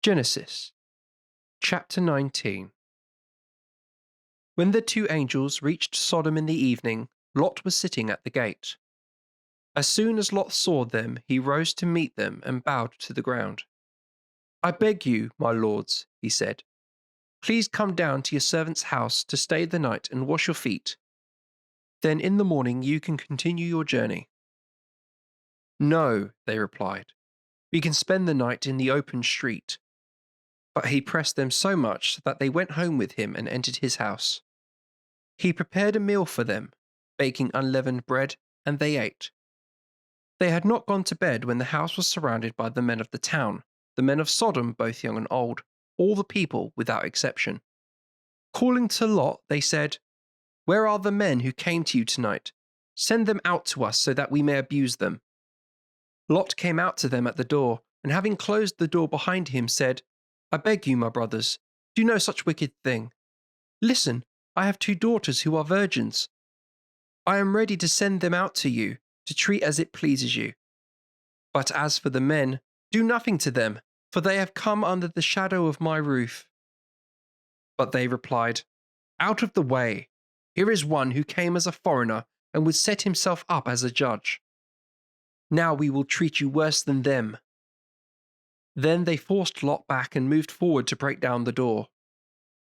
Genesis chapter 19. When the two angels reached Sodom in the evening, Lot was sitting at the gate. As soon as Lot saw them, he rose to meet them and bowed to the ground. "I beg you, my lords," he said, "please come down to your servant's house to stay the night and wash your feet. Then in the morning you can continue your journey." "No," they replied, "we can spend the night in the open street." But he pressed them so much that they went home with him and entered his house. He prepared a meal for them, baking unleavened bread, and they ate. They had not gone to bed when the house was surrounded by the men of the town, the men of Sodom, both young and old, all the people without exception. Calling to Lot, they said, "Where are the men who came to you tonight? Send them out to us so that we may abuse them." Lot came out to them at the door, and having closed the door behind him, said, "I beg you, my brothers, do no such wicked thing. Listen, I have 2 daughters who are virgins. I am ready to send them out to you, to treat as it pleases you. But as for the men, do nothing to them, for they have come under the shadow of my roof." But they replied, "Out of the way. Here is one who came as a foreigner and would set himself up as a judge. Now we will treat you worse than them." Then they forced Lot back and moved forward to break down the door.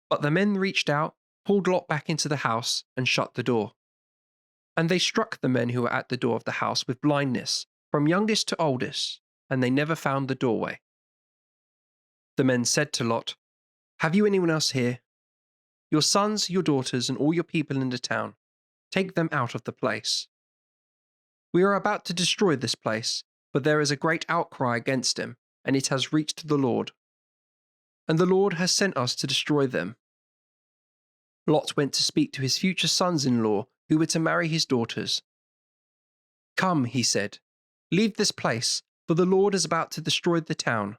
But the men reached out, pulled Lot back into the house, and shut the door. And they struck the men who were at the door of the house with blindness, from youngest to oldest, and they never found the doorway. The men said to Lot, "Have you anyone else here? Your sons, your daughters, and all your people in the town. Take them out of the place. We are about to destroy this place, for there is a great outcry against him, and it has reached the Lord. And the Lord has sent us to destroy them." Lot went to speak to his future sons-in-law who were to marry his daughters. "Come," he said, "leave this place, for the Lord is about to destroy the town."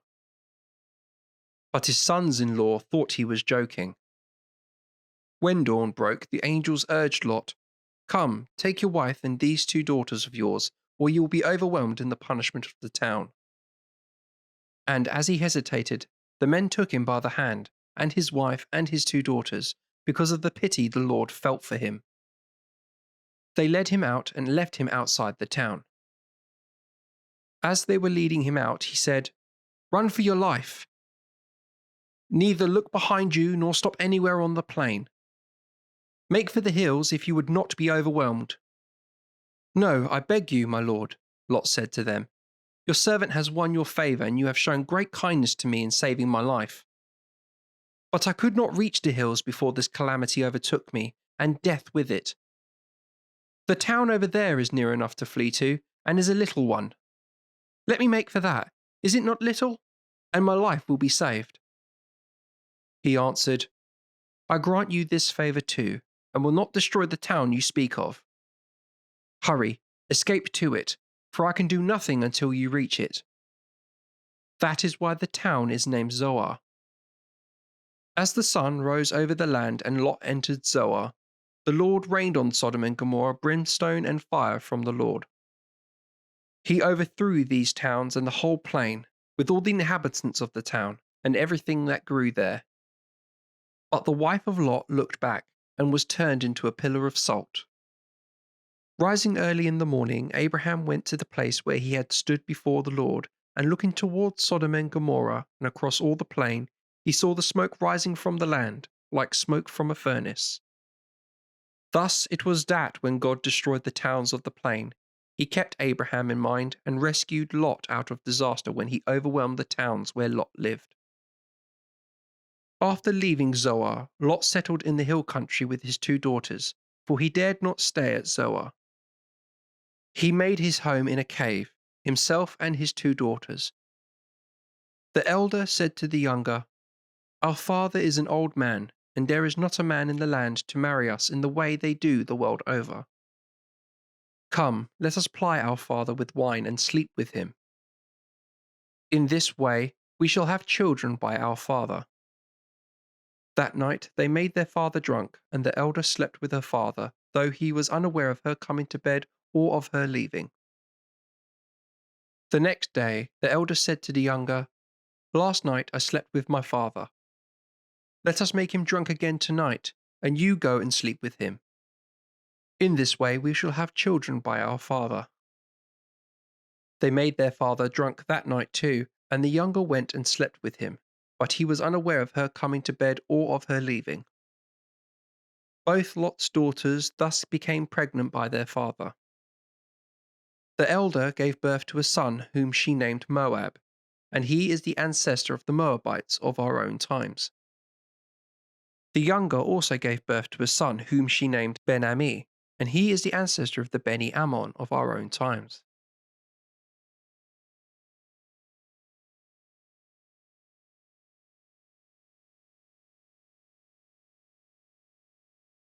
But his sons-in-law thought he was joking. When dawn broke, the angels urged Lot, "Come, take your wife and these 2 daughters of yours, or you will be overwhelmed in the punishment of the town." And as he hesitated, the men took him by the hand, and his wife and his 2 daughters, because of the pity the Lord felt for him. They led him out and left him outside the town. As they were leading him out, he said, "Run for your life. Neither look behind you nor stop anywhere on the plain. Make for the hills if you would not be overwhelmed." "No, I beg you, my lord," Lot said to them. "Your servant has won your favor, and you have shown great kindness to me in saving my life. But I could not reach the hills before this calamity overtook me, and death with it. The town over there is near enough to flee to, and is a little one. Let me make for that. Is it not little? And my life will be saved." He answered, "I grant you this favor too, and will not destroy the town you speak of. Hurry, escape to it, for I can do nothing until you reach it. That is why the town is named Zoar." As the sun rose over the land and Lot entered Zoar, the Lord rained on Sodom and Gomorrah brimstone and fire from the Lord. He overthrew these towns and the whole plain, with all the inhabitants of the town, and everything that grew there. But the wife of Lot looked back, and was turned into a pillar of salt. Rising early in the morning, Abraham went to the place where he had stood before the Lord, and looking towards Sodom and Gomorrah and across all the plain, he saw the smoke rising from the land, like smoke from a furnace. Thus it was that when God destroyed the towns of the plain, he kept Abraham in mind and rescued Lot out of disaster when he overwhelmed the towns where Lot lived. After leaving Zoar, Lot settled in the hill country with his 2 daughters, for he dared not stay at Zoar. He made his home in a cave, himself and his 2 daughters. The elder said to the younger, "Our father is an old man, and there is not a man in the land to marry us in the way they do the world over. Come, let us ply our father with wine and sleep with him. In this way we shall have children by our father." That night they made their father drunk, and the elder slept with her father, though he was unaware of her coming to bed or of her leaving. The next day the elder said to the younger, Last night I slept with my father. Let us make him drunk again tonight, and you go and sleep with him. In this way we shall have children by our father." They made their father drunk that night too, and the younger went and slept with him, but he was unaware of her coming to bed or of her leaving. Both Lot's daughters thus became pregnant by their father. The elder gave birth to a son whom she named Moab, and he is the ancestor of the Moabites of our own times. The younger also gave birth to a son whom she named Ben-Ami, and he is the ancestor of the Beni Ammon of our own times.